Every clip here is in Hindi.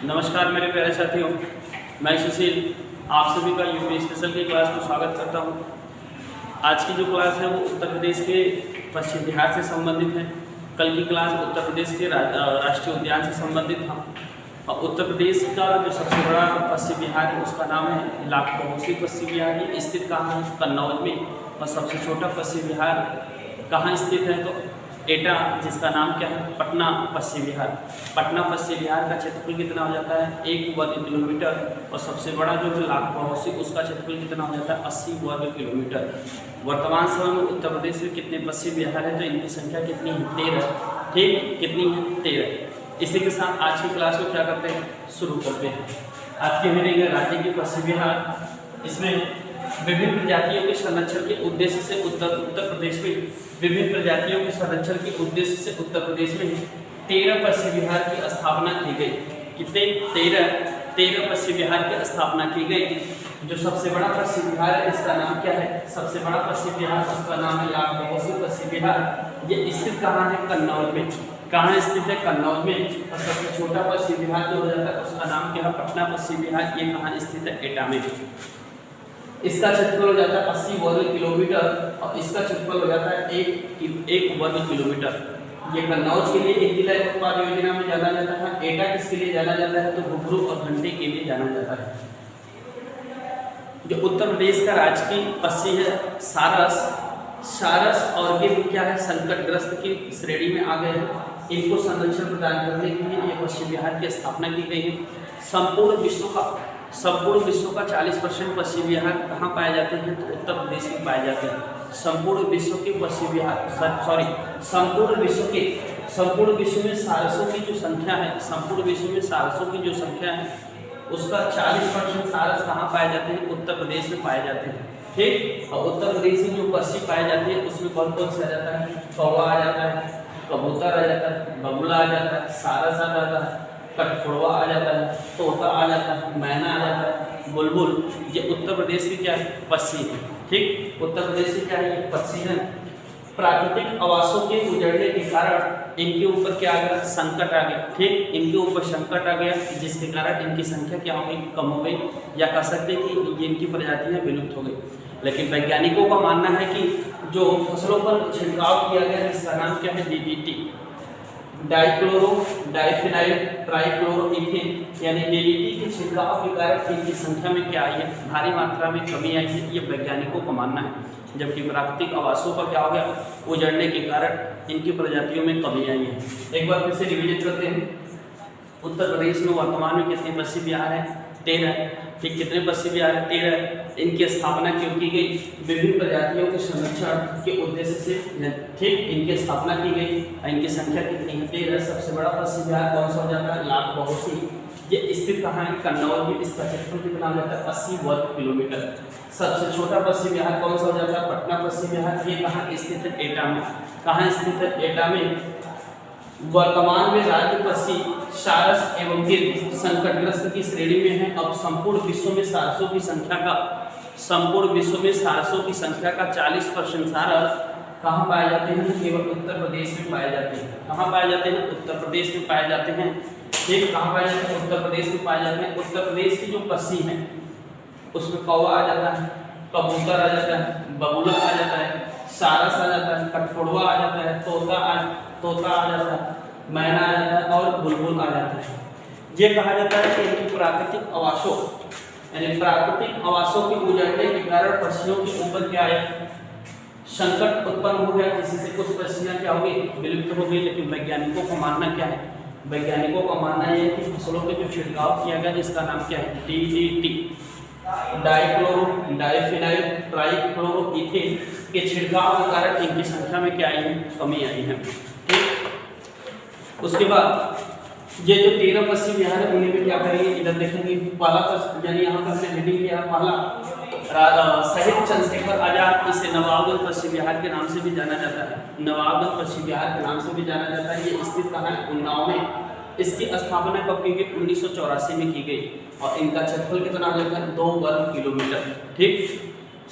नमस्कार मेरे प्यारे साथियों, मैं सुशील आप सभी का यूपी स्पेशल की क्लास में स्वागत करता हूं। आज की जो क्लास है वो उत्तर प्रदेश के पश्चिम बिहार से संबंधित है। कल की क्लास उत्तर प्रदेश के राष्ट्रीय उद्यान से संबंधित था। और उत्तर प्रदेश का जो सबसे बड़ा पश्चिम बिहार है उसका नाम है लाखोसी पश्चिम बिहार। ये स्थित कहाँ है? कन्नौज में। और सबसे छोटा पश्चिम बिहार कहाँ स्थित है? तो एटा, जिसका नाम क्या है? पटना पश्चिम बिहार। पटना पश्चिम बिहार का क्षेत्रफल कितना हो जाता है? 1 वर्ग किलोमीटर। और सबसे बड़ा जो है लाखोसी, उसका क्षेत्रफल कितना हो जाता है? 80 वर्ग किलोमीटर। वर्तमान समय में उत्तर प्रदेश में कितने पश्चिम बिहार है? तो इनकी संख्या कितनी है? 13। ठीक, कितनी है? 13। इसी के साथ आज की क्लास को क्या करते हैं? शुरू करते हैं। आज के मेरे राज्य की पश्चिम बिहार, इसमें विभिन्न प्रजातियों के संरक्षण के उद्देश्य से उत्तर प्रदेश में विभिन्न प्रजातियों के संरक्षण के उद्देश्य से उत्तर प्रदेश में 13 पश्चिम बिहार की स्थापना की गई। कितने? 13 पश्चिम बिहार की स्थापना की गई। जो सबसे बड़ा पश्चिम बिहार है इसका नाम क्या है? सबसे बड़ा पश्चिम बिहार उसका नाम है लाखोसी पश्चिम बिहार। ये स्थित कहाँ है? कन्नौज में। कहाँ स्थित है? कन्नौज में। और सबसे छोटा पश्चिम बिहार जो हो जाता है उसका नाम क्या है? पटना पश्चिम बिहार। ये कहाँ स्थित है? एटा में। इसका क्षेत्रफल हो जाता है 80 वर्ग किलोमीटर और इसका क्षेत्रफल हो जाता है 1 वर्ग किलोमीटर। ये कन्नौज के लिए एक जिला उत्पाद योजना में जाना जाता है। एटा किसके लिए जाना जाता है? तो घुघरू और घंटे के लिए जाना जाता है। जो उत्तर प्रदेश का राजकीय पक्षी है सारस और ये क्या है? संकटग्रस्त की श्रेणी में आ गए हैं। इनको संरक्षण प्रदान करने के लिए ये पश्चिम बिहार की स्थापना की गई है। संपूर्ण विश्व का 40% पश्चिम बिहार कहाँ पाए जाते हैं? तो उत्तर प्रदेश में पाए जाते हैं। संपूर्ण विश्व के पश्चिम बिहार संपूर्ण विश्व में सारसों की जो संख्या है, संपूर्ण विश्व में सारसों की जो संख्या है उसका 40% सारस कहाँ पाए जाते हैं? उत्तर प्रदेश में पाए जाते हैं। ठीक, और उत्तर प्रदेश में जो पक्षी पाए जाते हैं उसमें कौन कौन से आ जाता है? कौवा आ जाता है, कबूतर आ जाता है, बगुला आ जाता है, सारस आ जाता है, कठफोड़वा आ जाता है, तोता आ जाता है, मैना आ जाता है, बुलबुल। ये उत्तर प्रदेश की क्या है? पक्षी है। ठीक, उत्तर प्रदेश की क्या है? ये पक्षी है। प्राकृतिक आवासों के उजड़ने के कारण इनके ऊपर क्या आ गया? संकट आ गया। ठीक, इनके ऊपर संकट आ गया जिसके कारण इनकी संख्या क्या हो गई? कम हो गई, या कह सकते हैं कि ये इनकी प्रजातियां विलुप्त हो गई। लेकिन वैज्ञानिकों का मानना है कि जो फसलों पर छिड़काव किया गया इसका नाम क्या है? DDT, डाइक्लोरो डाइफिनाइल ट्राइक्लोरोइथेन, यानी DDT के छिड़काव के कारण इनकी संख्या में क्या आई है? भारी मात्रा में कमी आई है। ये वैज्ञानिकों का मानना है। जबकि प्राकृतिक आवासों का क्या हो गया? उजड़ने के कारण इनकी प्रजातियों में कमी आई है। एक बार फिर से रिविजन करते हैं। उत्तर प्रदेश में वर्तमान में कितने पश्चिम बिहार है? 13। ठीक, कितने पश्चिम बिहार है? 13। इनकी स्थापना क्यों की गई? विभिन्न प्रजातियों के संरक्षण के उद्देश्य से। ठीक, इनकी स्थापना की गई। इनकी संख्या कितनी है? 13। सबसे बड़ा पश्चिम बिहार कौन सा हो जाता है? लाखोसी। ये स्थित कहाँ है? कन्नौज में। इसका क्षेत्रफल कितना हो जाता है? 80 वर्ग किलोमीटर। सबसे छोटा पश्चिम बिहार कौन सा हो जाता है? पटना पश्चिम बिहार। ये कहाँ स्थित है? एटा में। कहाँ स्थित है? एटा में। वर्तमान में राज्य पक्षी सारस एवं गिद्ध संकटग्रस्त की श्रेणी में है। अब संपूर्ण विश्व में सारसों की संख्या का 40% सारस कहाँ पाए जाते हैं? केवल उत्तर प्रदेश में पाए जाते हैं। कहाँ पाए जाते हैं? उत्तर प्रदेश में पाए जाते हैं। ठीक, कहाँ पाए जाते हैं? उत्तर प्रदेश में पाए जाते हैं। उत्तर प्रदेश की जो पक्षी है उसमें कौवा आ जाता है, कबूतर आ जाता है, बगुला आ जाता है, सारस आ जाता है, कठफोड़वा आ जाता है, तोता आ जाता है, मैना आ जाता है और बुलबुल आ जाता है। ये कहा जाता है कि इनकी प्राकृतिक आवासों के उजड़ने के कारण पक्षियों के ऊपर क्या है? संकट उत्पन्न हो गया, जिससे कुछ पक्षियां क्या हो गई? विलुप्त हो गई। लेकिन वैज्ञानिकों का मानना क्या है? वैज्ञानिकों का मानना है कि फसलों पे जो छिड़काव किया गया जिसका नाम क्या है? DDT, डाइक्लोरो डाइफिनाइल ट्राइक्लोरोइथेन के छिड़काव के कारण इनकी संख्या में क्या आई है? कमी आई है। ठीक, उसके बाद ये जो 13 पश्चिम बिहार है उन्हीं में क्या करेंगे? इधर देखेंगे पहला, यानी यहाँ पर हमने हेडिंग किया पहला शहीद चंद्रशेखर आजाद। इसे नवाबगंज पश्चिम बिहार के नाम से भी जाना जाता है। नवाबगंज पश्चिम बिहार के नाम से भी जाना जाता है। ये स्थित कहाँ है? उन्नाव में। इसकी स्थापना कब की गई? 1984 में की गई। और इनका क्षेत्रफल कितना हो जाता है? 2 वर्ग किलोमीटर। ठीक,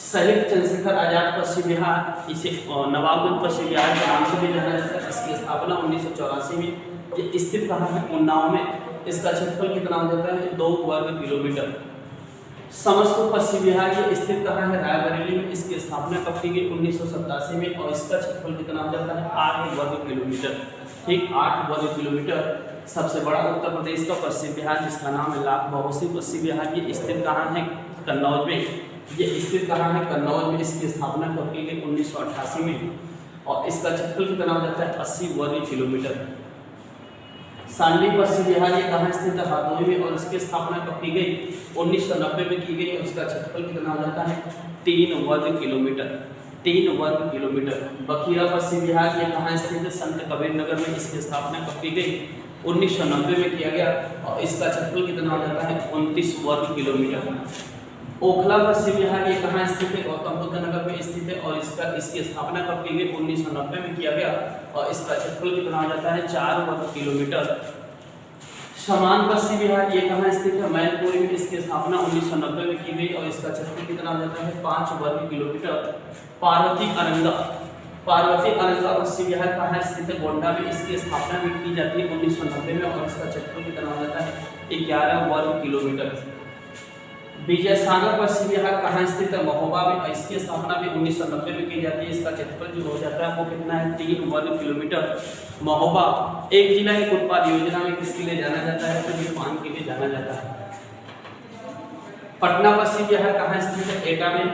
शहीद चंद्रशेखर आजाद पश्चिम बिहार, इसे नवाबगंज पश्चिम बिहार के नाम से भी जाना जाता है। इसकी स्थापना 1984 में। ये स्थित कहाँ है? उन्नाव में। इसका क्षेत्रफल कितना हो जाता है 2 वर्ग किलोमीटर। समस्तीपुर पश्चिम बिहार ये स्थित कहाँ है रायबरेली में। इसकी स्थापना कब की गई 1987 में और इसका क्षेत्रफल कितना हो जाता है 8 वर्ग किलोमीटर। ठीक 8 वर्ग किलोमीटर। सबसे बड़ा उत्तर प्रदेश का पश्चिम बिहार जिसका नाम है लाख बहोसी पश्चिम बिहार ये स्थित कहाँ है कन्नौज में। ये स्थित कहाँ है कन्नौज में। इसकी स्थापना कब की गई 1988 में और इसका क्षेत्रफल कितना हो जाता है 80 वर्ग किलोमीटर। सांडली पश्चिम बिहार ये कहाँ स्थित है हरदोई में और इसकी स्थापना कब की गई 1990 में की गई और इसका क्षेत्रफल कितना हो जाता है 3 वर्ग किलोमीटर। 3 वर्ग किलोमीटर। बखीरा पश्चिम बिहार ये कहाँ स्थित है संत कबीर नगर में। इसकी स्थापना कब की गई 1990 में किया गया और इसका क्षेत्रफल कितना हो जाता है 29 वर्ग किलोमीटर। ओखला पश्चिम बिहार ये कहाँ स्थित है गौतम बुद्ध नगर में स्थित है और इसकी स्थापना कब की गई 1990 में किया गया और इसका क्षेत्रफल कितना हो जाता है 4 वर्ग किलोमीटर। समान पश्चिम बिहार ये कहाँ स्थित है मैनपुरी में। इसकी स्थापना 1990 में की गई और इसका क्षेत्रफल कितना हो जाता है 5 वर्ग किलोमीटर। पार्वती अरंगा पश्चिम बिहार कहाँ स्थित है गोंडा में। इसकी स्थापना भी की जाती है 1990 में और इसका क्षेत्रफल कितना हो जाता है 11 वर्ग किलोमीटर। विजय सागर पश्चिम बिहार कहाँ स्थित है महोबा में और इसकी स्थापना भी 1990 में की जाती है। इसका क्षेत्रफल जो हो जाता है वो कितना है 3 वर्ग किलोमीटर। महोबा एक जिला एक उत्पाद योजना में किसके लिए जाना जाता है तो निर्माण के लिए जाना जाता है। पटना पश्चिम बिहार कहाँ स्थित है एटा में।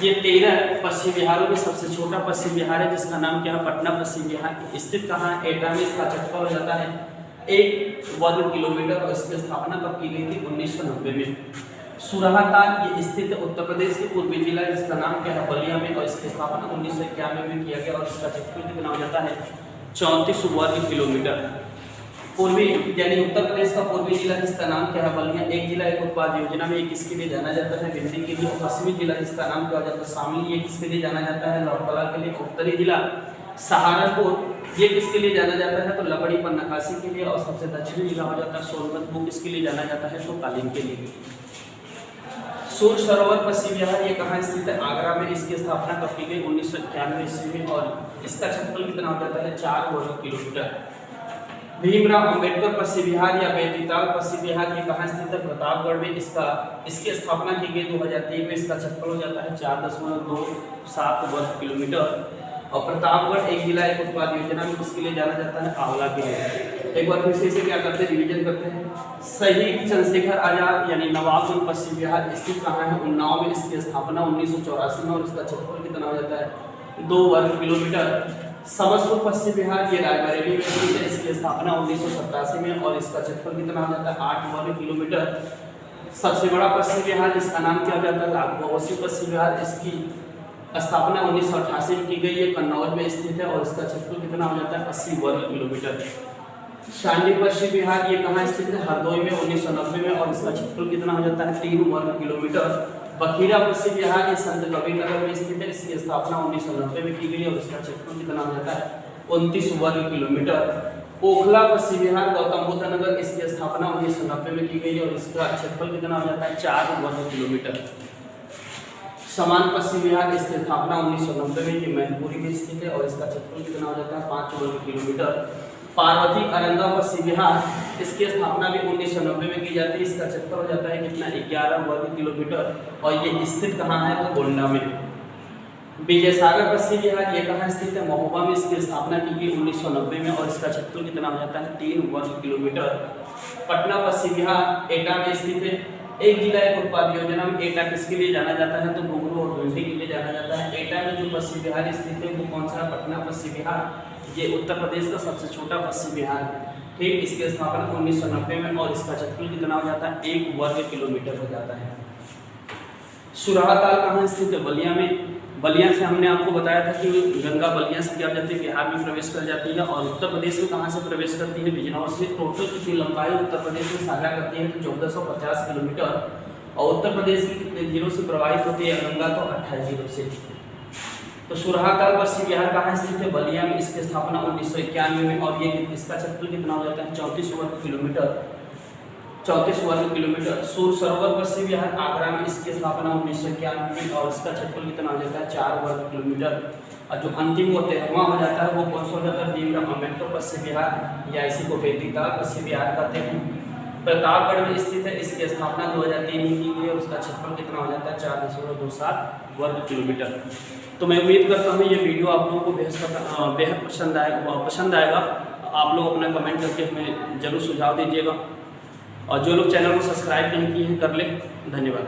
ये 13 पश्चिम बिहारों में सबसे छोटा पश्चिम बिहार है जिसका नाम क्या है पटना पश्चिम बिहार। स्थित कहाँ है एटा में। इसका क्षेत्रफल हो जाता है 1 वर्ग किलोमीटर और इसकी स्थापना कब की गई थी 1990 में। सुरहाताल ये स्थित उत्तर प्रदेश के पूर्वी जिला जिसका नाम क्या है बलिया में और इसकी स्थापना 1991 में किया गया और इसका क्षेत्रफल कितना हो जाता है 34 वर्ग किलोमीटर। पूर्वी यानी उत्तर प्रदेश का पूर्वी जिला जिसका नाम क्या है बलिया। एक जिला एक उत्पाद योजना में किसके लिए जाना जाता है भिंडी के लिए। पश्चिमी जिला जिसका नाम क्या हो जाता है शामली ये किसके लिए जाना जाता है लौटकला के लिए। उत्तरी जिला सहारनपुर ये किसके लिए जाना जाता है तो लकड़ी पर नक्काशी के लिए और सबसे दक्षिणी जिला हो जाता है सोनभद्र वो किसके लिए जाना जाता है तो कालीन के लिए। सूर सरोवर पश्चिम बिहार ये कहाँ स्थित है आगरा में। इसकी स्थापना कब की गई 1991 ईस्वी में और इसका क्षेत्रफल कितना हो जाता है 4 वर्ग किलोमीटर। भीमराव अंबेडकर पश्चिम बिहार या बैतीताल पश्चिम बिहार ये कहाँ स्थित है प्रतापगढ़ में। इसकी स्थापना की गई 2003 में। इसका क्षेत्रफल हो जाता है 4.27 वर्ग किलोमीटर और प्रतापगढ़ एक जिला एक उत्पाद योजना में किसके लिए जाना जाता है आंवला के लिए। एक बार फिर से क्या करते हैं रिवीजन करते हैं। शहीद चंद्रशेखर आजाद यानी नवाबगंज पश्चिम बिहार स्थित कहाँ है उन्नाव में। इसकी स्थापना 1984 में और इसका क्षेत्रफल कितना हो जाता है 2 वर्ग किलोमीटर। समस्तीपुर पश्चिम बिहार ये रायबरेली में स्थित है। इसकी स्थापना 1987 में और इसका क्षेत्रफल कितना हो जाता है 8 वर्ग किलोमीटर। सबसे बड़ा पश्चिम बिहार जिसका नाम क्या हो जाता है लाख बहोसी पश्चिम बिहार। इसकी स्थापना 1988 में की गई है कन्नौज में स्थित है और इसका क्षेत्रफल कितना हो जाता है 80 वर्ग किलोमीटर। शांडी पश्चिम बिहार ये कहाँ स्थित है हरदोई में 1990 में और इसका क्षेत्रफल कितना हो जाता है 3 वर्ग किलोमीटर। बखीरा पश्चिम बिहार ये संत कबीर नगर में स्थित है। इसकी स्थापना 1990 में की गई और इसका क्षेत्रफल कितना हो जाता है 29 वर्ग किलोमीटर। ओखला पश्चिम बिहार गौतम बुद्ध नगर इसकी स्थापना 1990 में की गई और इसका क्षेत्रफल कितना हो जाता है 4 वर्ग किलोमीटर। समान पश्चिम बिहार इसकी स्थापना 1990 में ये मैनपुरी में स्थित है और इसका क्षेत्रफल कितना हो जाता है 5 वर्ग किलोमीटर। पार्वती अरंगा पश्चिम बिहार इसकी स्थापना भी 1990 में की जाती है। इसका क्षेत्रफल हो जाता है कितना 11 वर्ग किलोमीटर और ये स्थित कहाँ है तो गोंडा में। विजय सागर पश्चिम बिहार ये कहाँ स्थित है महोबा में। इसकी स्थापना की गई 1990 में और इसका क्षेत्रफल कितना हो जाता है 3 वर्ग किलोमीटर। पटना पश्चिम बिहार एटा में स्थित है। एक जिला एक उत्पाद योजना में एटा किसके लिए जाना जाता है तो घुंघरू और भिंडी के लिए जाना जाता है। एटा में जो पश्चिम बिहार स्थित है वो कौन सा है पटना पश्चिम बिहार। ये उत्तर प्रदेश का सबसे छोटा पश्चिम बिहार है। ठीक इसकी स्थापना 1990 में और इसका क्षेत्रफल कितना हो जाता है 1 वर्ग किलोमीटर हो जाता है। सुरहाताल कहाँ स्थित है बलिया में। बलिया से हमने आपको बताया था कि गंगा बलिया से क्या जाती है बिहार में प्रवेश कर जाती है और उत्तर प्रदेश में कहाँ से प्रवेश करती है बिजनौर से। टोटल कितनी लंबाई उत्तर प्रदेश में साझा करती है तो 1450 किलोमीटर और उत्तर प्रदेश की कितने जिलों से प्रवाहित होती है गंगा तो 28 जिलों से। तो सुरहाताल पश्चिम बिहार कहाँ स्थित है बलिया में। इसकी स्थापना 1991 में और ये इसका क्षेत्रफल कितना हो जाता है 34 वर्ग किलोमीटर। 34 वर्ग किलोमीटर। सूर सरोवर पश्चिम बिहार आगरा में इसकी स्थापना 1991 में और इसका क्षेत्रफल कितना हो जाता है 4 वर्ग किलोमीटर। और जो अंतिम वो 13वां हो जाता है वो कौन सा हो जाता है भीमराव अम्बेडकर पश्चिम बिहार या इसी को बैतीताल पश्चिम बिहार कहते हैं। प्रतापगढ़ में स्थित है। इसकी स्थापना 2003 में की गई है। उसका क्षेत्रफल कितना हो जाता है? 4.27 वर्ग किलोमीटर। तो मैं उम्मीद करता हूँ ये वीडियो आप लोगों को बेहद पसंद आएगा। आप लोग अपना कमेंट करके हमें जरूर सुझाव दीजिएगा, और जो लोग चैनल को सब्सक्राइब नहीं किए हैं कर ले। धन्यवाद।